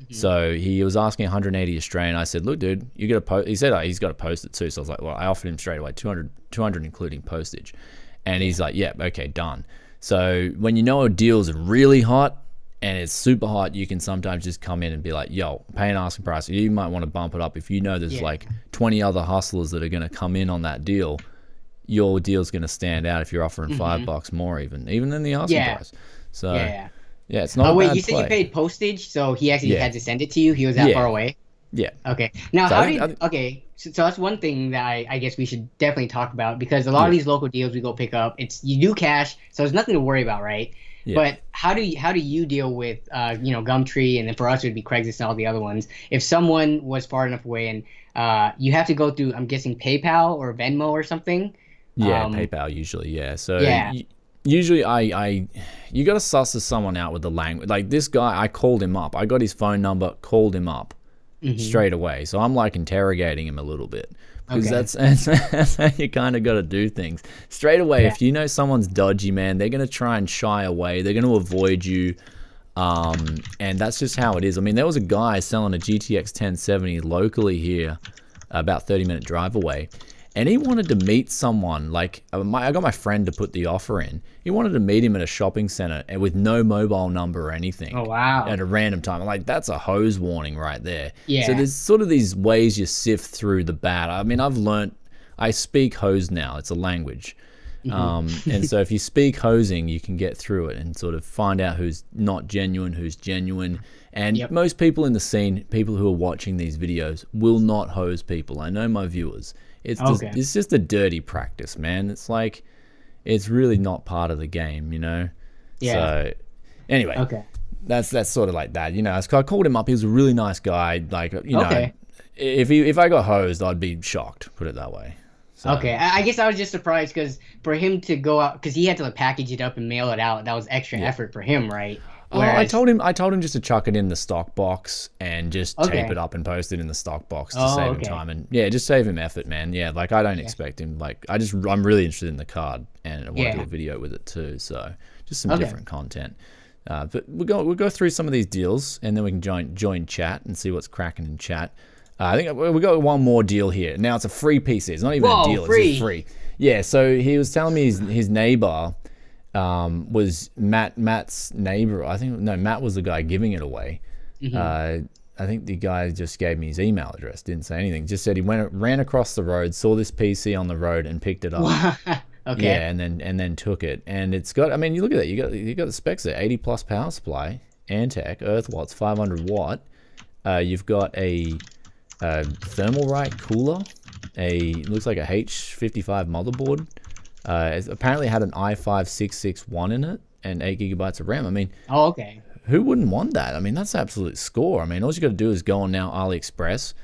Mhm. So he was asking 180 Australian. I said, look, dude, you got to post. He said he's got to post it too. So I was like, well, I offered him straight away 200 including postage. And he's like, yeah, okay, done. So when you know a deal's really hot and it's super hot, you can sometimes just come in and be like, yo, pay an asking price. You might want to bump it up if you know there's Yeah. like 20 other hustlers that are going to come in on that deal. Your deal's going to stand out if you're offering $5 more even than the asking Yeah. price. So Yeah. Yeah. yeah, it's not Oh a wait, bad you said you play. paid postage, so he actually Yeah, had to send it to you. He was that far yeah, away. yeah. Okay. Now, So how I did? think Okay, so that's one thing that I guess we should definitely talk about because a lot of yeah, these local deals we go pick up, it's you do cash, so there's nothing to worry about, right? yeah. But how do you deal with Gumtree, and then for us it would be Craigslist and all the other ones. If someone was far enough away and you have to go through, I'm guessing PayPal or Venmo or something. Yeah, Um, PayPal usually. Yeah. So yeah. usually you got to suss someone out with the language. Like this guy, I called him up. I got his phone number, called him up Hmm. straight away. So I'm like interrogating him a little bit because Okay. that's how you kind of got to do things straight away. Yeah. If you know someone's dodgy, man, they're gonna try and shy away. They're gonna avoid you. And that's just how it is. I mean, there was a guy selling a GTX 1070 locally here, about 30-minute drive away, and he wanted to meet someone. Like, I got my friend to put the offer in. He wanted to meet him at a shopping center and with no mobile number or anything Oh wow. at a random time. Like, that's a hose warning right there. So Yeah. there's sort of these ways you sift through the bad. I mean, I speak hose now. It's a language. Hmm. And so if you speak hosing, you can get through it and sort of find out who's not genuine, who's genuine. And Yep. most people in the scene, people who are watching these videos, will not hose people. I know my viewers. Okay. It's just a dirty practice, man. It's like it's really not part of the game, you know. Yeah. So anyway, Okay. that's sort of like that, you know. I called him up. He was a really nice guy. Like, you know, Okay. if I got hosed, I'd be shocked. Put it that way. So. Okay, I guess I was just surprised because for him to go out, because he had to like package it up and mail it out, that was extra Yeah. effort for him, right? Oh, Whereas, I told him just to chuck it in the stock box and just tape okay, it up and post it in the stock box to oh, save him okay, time and yeah, just save him effort, man. Yeah, like I don't yeah, expect him. Like I'm really interested in the card and I want to do yeah, a video with it too. So just some okay, different content. But we'll go through some of these deals and then we can join chat and see what's cracking in chat. I think we got one more deal here. Now it's a free PC. It's not even a whoa, deal. It's just free, free. Yeah. So he was telling me his neighbor was Matt's neighbor. I think no, Matt was the guy giving it away. hmm I think the guy just gave me his email address. Didn't say anything. Just said he ran across the road, saw this PC on the road, and picked it up. okay, Yeah, and then took it. And it's got. I mean, you look at that. You got the specs there. 80 plus power supply, Antec, Earthwatts, 500 watt. You've got a Thermalright cooler. Looks like a H55 motherboard. It's apparently had an i5-6661 in it and 8 gigabytes of RAM. I mean, oh, okay, who wouldn't want that? I mean, that's absolute score. I mean, all you got to do is go on now AliExpress.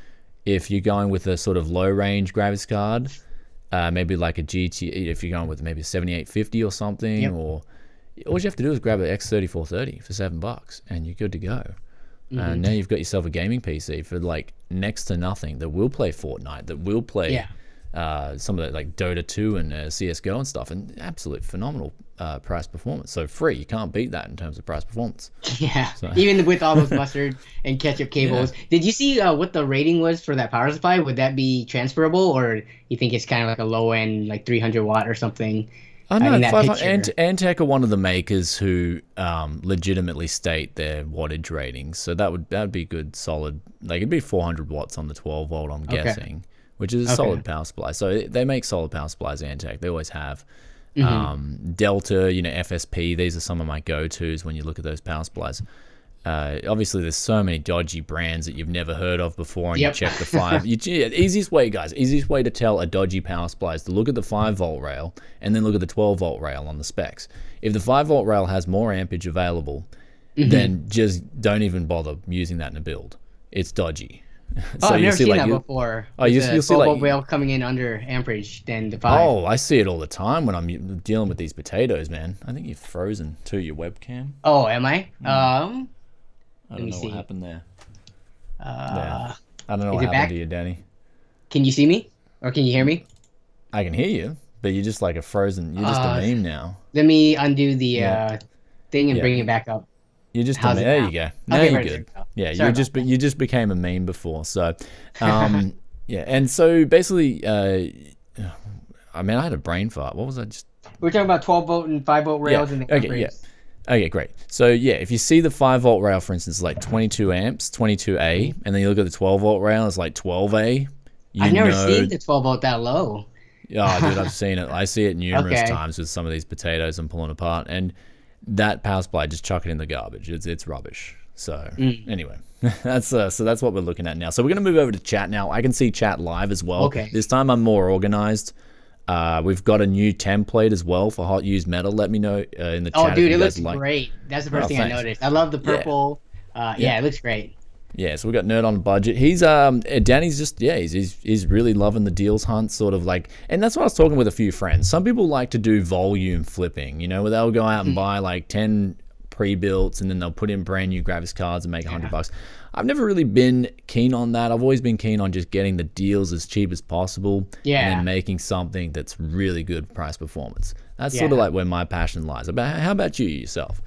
If you're going with a sort of low range graphics card, maybe like a GT, if you're going with maybe a 7850 or something, yep, or all you have to do is grab an X3430 for $7 and you're good to go. And hmm now you've got yourself a gaming PC for like next to nothing that will play Fortnite, that will play yeah, some of the like Dota 2 and CSGO and stuff, and absolute phenomenal price performance. So free, you can't beat that in terms of price performance. yeah. So Even with all those mustard and ketchup yeah. cables, did you see what the rating was for that power supply? Would that be transferable, or you think it's kind of like a low end, like 300 watt or something Oh in no, that 500. picture? Antec are one of the makers who legitimately state their wattage ratings, so that would be good, solid. Like it'd be 400 watts on the 12 volt, I'm Okay, guessing, which is a Okay. solid power supply. So they make solid power supplies, Antec. They always have. Delta, FSP, these are some of my go-tos when you look at those power supplies. Obviously, there's so many dodgy brands that you've never heard of before, and you check the 5. Easiest way, guys, easiest way to tell a dodgy power supply is to look at the 5-volt rail and then look at the 12-volt rail on the specs. If the 5-volt rail has more ampage available, then just don't even bother using that in a build. It's dodgy. I've never seen that before. Oh, you'll see like rail coming in under amperage than the 5. Oh, I see it all the time when I'm dealing with these potatoes, man. I think you're frozen to your webcam. Oh, am I? I don't know what happened there. I don't know what happened to you, Danny. Can you see me? Or can you hear me? I can hear you, but you're just like a frozen. You're just a meme now. Let me undo the thing and bring it back up. You're just a meme. There you go. Now you're good. Yeah, you just became a meme before. So, and so basically, I had a brain fart. What was I just? We're talking about 12-volt and 5-volt rails and the amperage. Okay, great. So if you see the 5-volt rail, for instance, like 22 amps, 22A, and then you look at the 12-volt rail, it's like 12A. I've never seen the 12-volt that low. Oh, dude, I've seen it. I see it numerous times with some of these potatoes I'm pulling apart, and that power supply, just chuck it in the garbage. It's rubbish. So anyway, that's what we're looking at now. So we're gonna move over to chat now. I can see chat live as well. Okay. This time I'm more organized. We've got a new template as well for hotusedmeta. Let me know in the chat. Oh, dude, it looks great. That's the first thing thanks. I noticed. I love the purple. It looks great. Yeah, so we got Nerd on a Budget. He's Danny's just he's really loving the deals hunt, sort of like, and that's what I was talking with a few friends. Some people like to do volume flipping, where they'll go out and buy like 10 pre-builts and then they'll put in brand new graphics cards and make $100. I've never really been keen on that. I've always been keen on just getting the deals as cheap as possible and then making something that's really good price performance. That's sort of like where my passion lies. How about you yourself?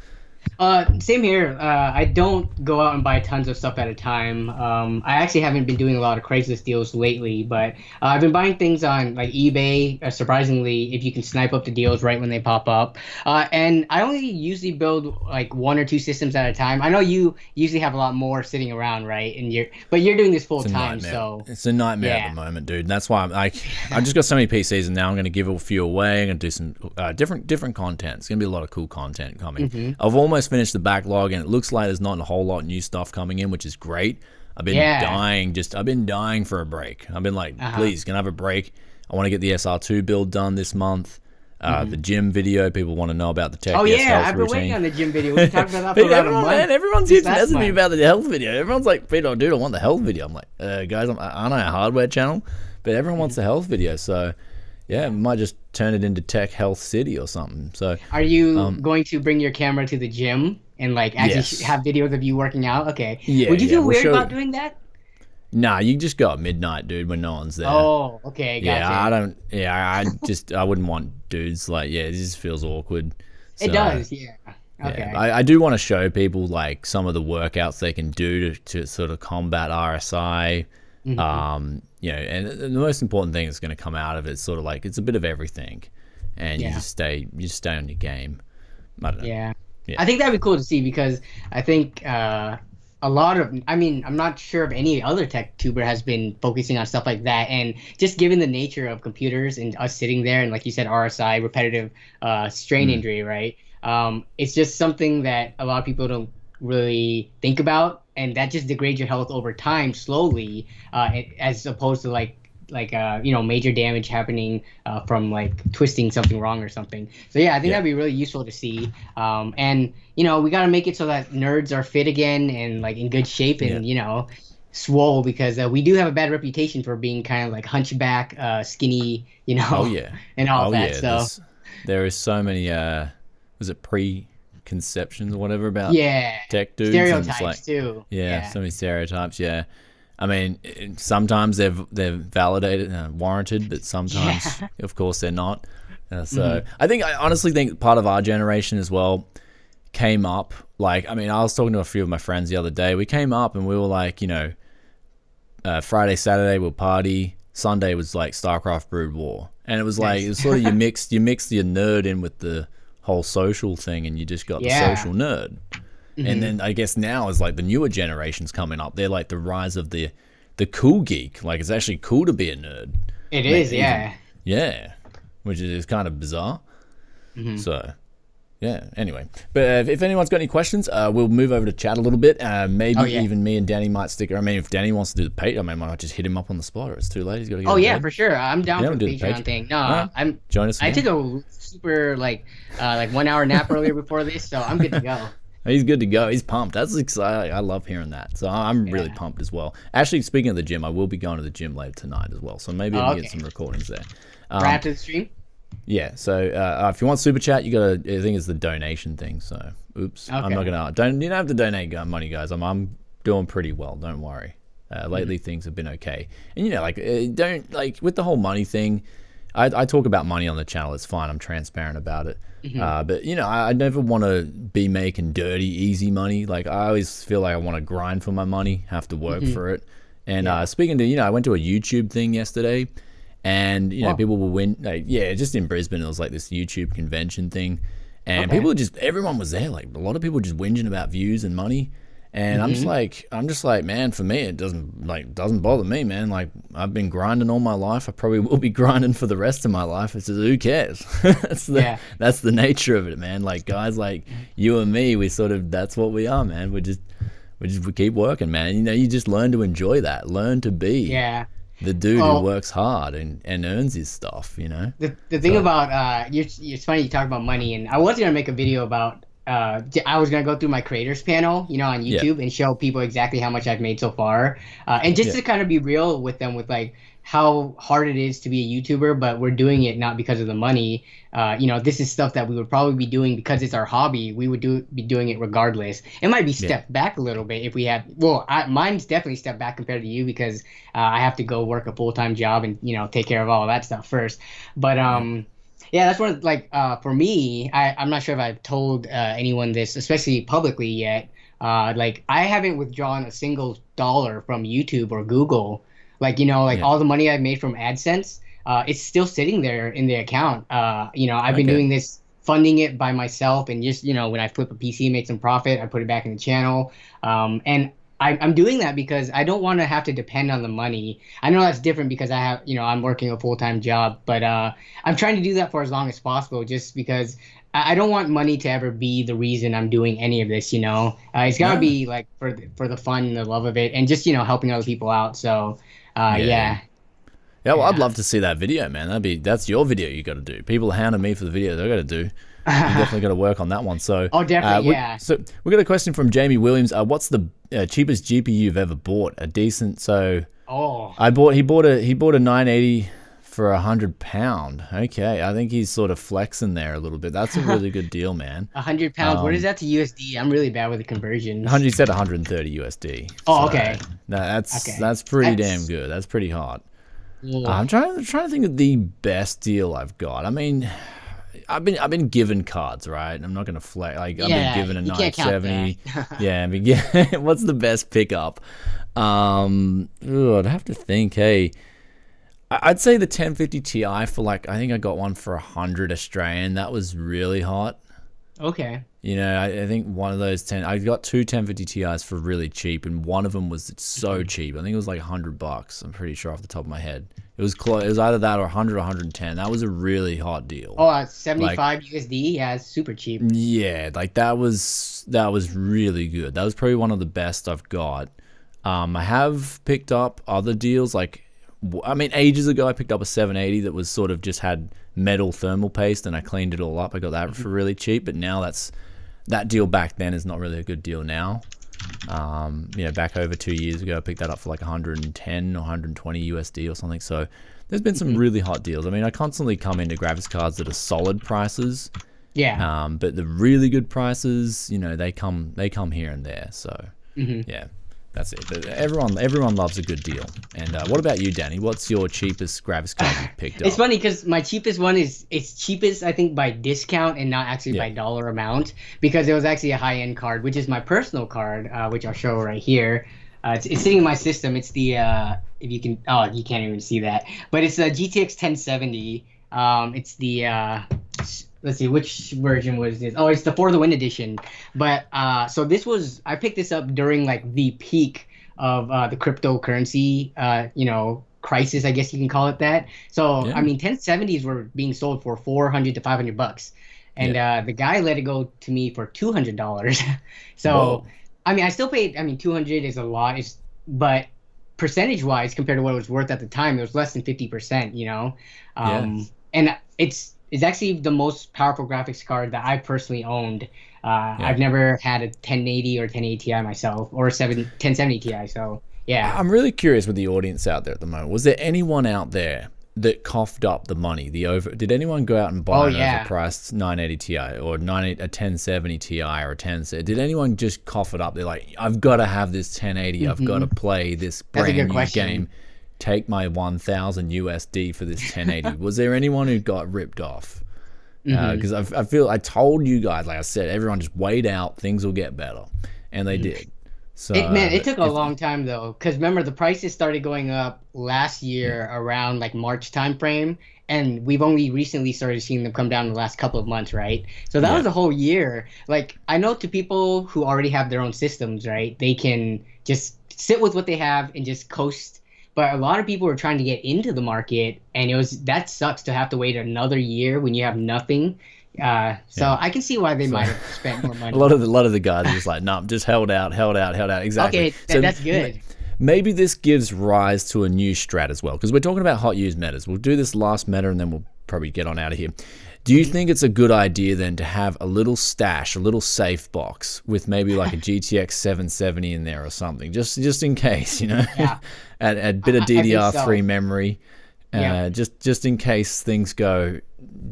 Same here. I don't go out and buy tons of stuff at a time. I actually haven't been doing a lot of Craigslist deals lately, but I've been buying things on like eBay. Surprisingly, if you can snipe up the deals right when they pop up. And I only usually build like 1 or 2 systems at a time. I know you usually have a lot more sitting around, right? But you're doing this full time, so it's a nightmare at the moment, dude. That's why I've just got so many PCs, and now I'm going to give a few away. I'm going to do some different content. It's going to be a lot of cool content coming. I've almost finished the backlog, and it looks like there's not a whole lot of new stuff coming in, which is great. I've been dying for a break. I've been like, please, can I have a break? I want to get the SR2 build done this month. The gym video, people want to know about the tech. Oh yeah, I've been waiting on the gym video. We talked about that for about a month. Man, everyone's here messaging me about the health video. Everyone's like, Peter, dude, I want the health video. I'm like, guys, aren't I a hardware channel? But everyone wants the health video, so yeah, we might just turn it into Tech Health City or something. So, are you going to bring your camera to the gym and like actually have videos of you working out? Okay. Yeah. Would you feel weird about doing that? Nah, you just go at midnight, dude, when no one's there. Oh, okay, gotcha. Yeah, I wouldn't want dudes like, it just feels awkward. So, it does, yeah. Okay. Yeah, I do want to show people like some of the workouts they can do to sort of combat RSI. And the most important thing that's going to come out of it is sort of like it's a bit of everything, and you just stay on your game. I don't know. Yeah. I think that'd be cool to see, because I think a lot of, I'm not sure if any other tech tuber has been focusing on stuff like that, and just given the nature of computers and us sitting there and, like you said, RSI, repetitive strain injury, right? It's just something that a lot of people don't really think about, and that just degrades your health over time slowly, as opposed to like major damage happening from like twisting something wrong or something. So yeah, I think that'd be really useful to see. And we got to make it so that nerds are fit again and like in good shape and swole, because we do have a bad reputation for being kind of like hunchback, skinny, and all that. So there is so many was it preconceptions or whatever about tech dudes, stereotypes too. So many stereotypes. I mean, sometimes they're validated, warranted, but sometimes, of course, they're not. I honestly think part of our generation as well came up. Like, I was talking to a few of my friends the other day. We came up and we were like, Friday, Saturday we'll party. Sunday was like StarCraft Brood War, and it was like it was sort of you mixed your nerd in with the whole social thing, and you just got the social nerd. And then I guess now is like the newer generations coming up. They're like the rise of the the cool geek. Like, it's actually cool to be a nerd. It is, yeah. Yeah, which is kind of bizarre. Mm-hmm. So, yeah. Anyway, but if anyone's got any questions, we'll move over to chat a little bit. Maybe even me and Danny might stick. I mean, if Danny wants to do the Patreon, I might just hit him up on the spot, or it's too late. He's got to go. Oh yeah, for sure. I'm down for the Patreon thing. No, right. Join us. I took a super like 1 hour nap earlier before this, so I'm good to go. He's good to go. He's pumped. That's exciting. I love hearing that. So I'm really pumped as well. Actually, speaking of the gym, I will be going to the gym later tonight as well. So maybe I'll get some recordings there. Right after the stream? Yeah. So if you want super chat, you got to. I think it's the donation thing. So oops, I'm not gonna. You don't have to donate money, guys. I'm doing pretty well. Don't worry. Lately things have been okay. And don't with the whole money thing. I talk about money on the channel. It's fine. I'm transparent about it. But I never want to be making dirty, easy money. Like, I always feel like I want to grind for my money, have to work for it. And speaking to, I went to a YouTube thing yesterday, and people will win. Just in Brisbane, it was like this YouTube convention thing, and everyone was there. Like, a lot of people just whinging about views and money. And I'm just like, man, for me, it doesn't bother me, man. Like, I've been grinding all my life. I probably will be grinding for the rest of my life. It's just, who cares? That's the nature of it, man. Like, guys like you and me, that's what we are, man. We keep working, man. You just learn to enjoy that. Learn to be the dude who works hard and earns his stuff, The thing about, it's funny you talk about money, and I was going to make a video about, I was going to go through my creators panel, on YouTube and show people exactly how much I've made so far. And just to kind of be real with them with like how hard it is to be a YouTuber, but we're doing it not because of the money. This is stuff that we would probably be doing because it's our hobby. We would be doing it regardless. It might be stepped back a little bit if we had, mine's definitely stepped back compared to you because I have to go work a full-time job and, take care of all of that stuff first. But, that's one of, for me, I'm not sure if I've told anyone this, especially publicly yet. I haven't withdrawn a single dollar from YouTube or Google. All the money I've made from AdSense, it's still sitting there in the account. I've been doing this, funding it by myself, and just, when I flip a PC, make some profit, I put it back in the channel. And I'm doing that because I don't want to have to depend on the money. I know that's different because I have, I'm working a full-time job, but I'm trying to do that for as long as possible just because I don't want money to ever be the reason I'm doing any of this, It's got to be like for the fun and the love of it and just, helping other people out. So, Yeah, well, I'd love to see that video, man. That's your video you got to do. People hounding me for the video they got to do. You definitely got to work on that one. So, definitely, So we got a question from Jamie Williams. What's the cheapest GPU you've ever bought? A decent. So, he bought a 980 for £100. Okay, I think he's sort of flexing there a little bit. That's a really good deal, man. £100. What is that to USD? I'm really bad with the conversions. He said 130 USD. Oh, okay. No, that's pretty damn good. That's pretty hot. Yeah. I'm trying to think of the best deal I've got. I mean, I've been given cards, right? I'm not gonna flex. Like, I've been given a 970. What's the best pickup? I'd have to think. Hey, I'd say the 1050 Ti for I think I got one for 100 Australian. That was really hot. Okay. I think one of those I got two 1050 Ti's for really cheap, and one of them was so cheap. I think it was like $100. I'm pretty sure off the top of my head. It was close. It was either that or 100 or 110. That was a really hot deal. 75 USD. Yeah, it's super cheap. Yeah, that was really good. That was probably one of the best I've got. I have picked up other deals ages ago I picked up a 780 that was sort of just had metal thermal paste, and I cleaned it all up. I got that for really cheap, but now that deal back then is not really a good deal now. Back over 2 years ago, I picked that up for like 110 or 120 USD or something. So there's been some really hot deals. I mean, I constantly come into graphics cards that are solid prices. Yeah. But the really good prices, they come here and there. So yeah. That's it. But everyone loves a good deal. And what about you, Danny? What's your cheapest graphics card you picked up? It's funny because my cheapest one it's cheapest, I think, by discount and not actually by dollar amount, because it was actually a high-end card, which is my personal card, which I'll show right here. It's sitting in my system. It's the if you can you can't even see that, but it's a GTX 1070. It's the let's see, which version was this? Oh, it's the For the Win edition. But so I picked this up during the peak of the cryptocurrency, crisis, I guess you can call it that. So, I Yeah. mean, 1070s were being sold for 400 to 500 bucks. And Yeah. the guy let it go to me for $200. So, Whoa. I mean, I still paid, I mean, 200 is a lot, but percentage wise, compared to what it was worth at the time, it was less than 50%, you know? Yeah. And it's actually the most powerful graphics card that I personally owned. Yeah. I've never had a 1080 or 1080 Ti myself, or 1070 Ti. So yeah. I'm really curious with the audience out there at the moment. Was there anyone out there that coughed up the money? Did anyone go out and Oh buy an yeah. overpriced 980 Ti or a 1070 Ti or a 1070? Did anyone just cough it up? They're like, I've got to have this 1080. I've got to play this That's a brand good new question. game. Take my 1,000 USD for this 1080. Was there anyone who got ripped off? Because I feel I told you guys, like I said, everyone just wait out. Things will get better, and they did. So It took a long time though, because remember the prices started going up last year around like March time frame, and we've only recently started seeing them come down in the last couple of months, right? So that yeah, was a whole year. Like I know to people who already have their own systems, right? They can just sit with what they have and just coast. But a lot of people were trying to get into the market, and that sucks to have to wait another year when you have nothing. yeah. So I can see why they So might have spent more a money. lot of the guys are just like, nah, just held out, held out, held out. Exactly. Okay, So that's good. maybe this gives rise to a new strat as well, because we're talking about hot use metas. We'll do this last meta, and then we'll probably get on out of here. Do you think it's a good idea then to have a little stash, a little safe box with maybe like a GTX 770 in there or something, just in case, you know, Yeah. a bit of I think DDR3 so. memory, Yep. just in case things go,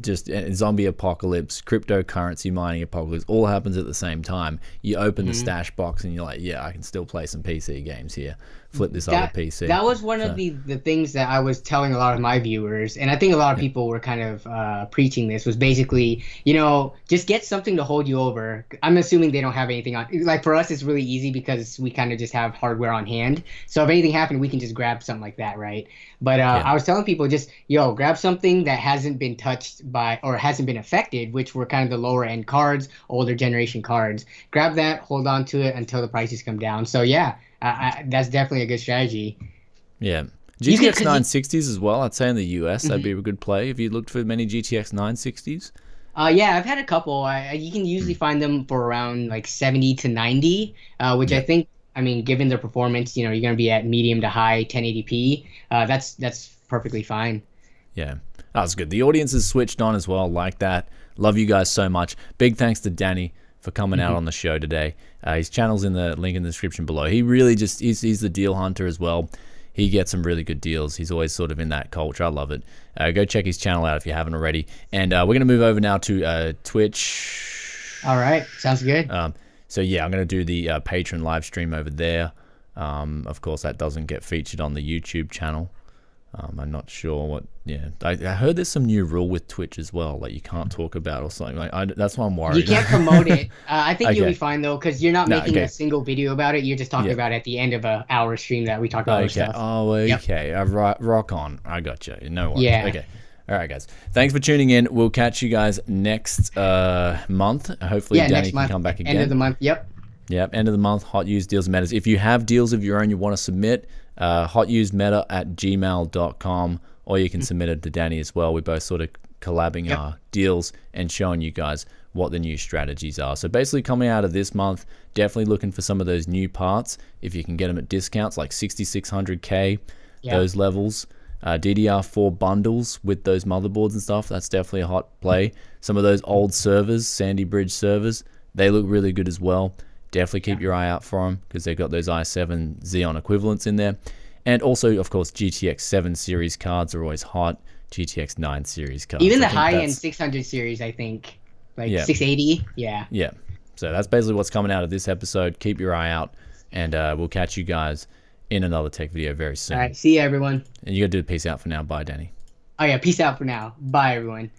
just zombie apocalypse, cryptocurrency mining apocalypse, all happens at the same time. You open the stash box and you're like, yeah, I can still play some PC games here. Flip this other That PC. that was one of So the things that I was telling a lot of my viewers, and I think a lot of yeah, people were kind of preaching this, was basically, just get something to hold you over. I'm assuming they don't have anything on. Like for us, it's really easy because we kind of just have hardware on hand. So if anything happened, we can just grab something like that, right? But yeah, I was telling people just, grab something that hasn't been touched by or hasn't been affected, which were kind of the lower end cards, older generation cards. Grab that, hold on to it until the prices come down. So yeah. That's definitely a good strategy. yeah. You could, GTX cause you, 960s as well. I'd say in the US that'd mhm. be a good play if you looked for many GTX 960s. Yeah, I've had a couple. You can usually find them for around like 70 to 90, which I Yeah, think, I mean, given their performance, you're going to be at medium to high 1080p. That's perfectly fine. yeah. That was good. The audience is switched on as well, like that. Love you guys so much. Big thanks to Danny for coming out Mhm. on the show today. His channel's in the link in the description below. He really just, he's the deal hunter as well. He gets some really good deals. He's always sort of in that culture. I love it. Go check his channel out if you haven't already. And we're going to move over now to Twitch. All right, sounds good. So yeah, I'm going to do the patron live stream over there. Of course, that doesn't get featured on the YouTube channel. I'm not sure what. Yeah, I heard there's some new rule with Twitch as well, like you can't talk about or something. That's why I'm You worried. can't promote it. I think you'll be Okay. fine though, because you're not No. making a Okay. single video about it. You're just talking Yeah. about it at the end of a hour stream that we talk about other Okay. stuff. Oh, Yep. okay. Rock on. I got you. No worries. Yeah. Okay. All right, guys. Thanks for tuning in. We'll catch you guys next month. Hopefully, Yeah, Danny next can month, come back end of the again. month. Yep. Yep. End of the month. Hot use deals and metas. If you have deals of your own you want to submit, hotusemeta@gmail.com, or you can submit it to Danny as well. We're both sort of collabing Yep. our deals and showing you guys what the new strategies are. So basically coming out of this month, definitely looking for some of those new parts. If you can get them at discounts like 6600K, Yeah. those levels. DDR4 bundles with those motherboards and stuff, that's definitely a hot play. Some of those old servers, Sandy Bridge servers, they look really good as well. Definitely keep your eye out for them because they've got those i7 Xeon equivalents in there. And also, of course, GTX 7 series cards are always hot. GTX 9 series cards. Even the I think high end that's- 600 series, I think, like Yeah. 680. Yeah. Yeah. So that's basically what's coming out of this episode. Keep your eye out, and we'll catch you guys in another tech video very soon. All right. See you, everyone. And you got to do the peace out for now. Bye, Danny. Oh, yeah. Peace out for now. Bye, everyone.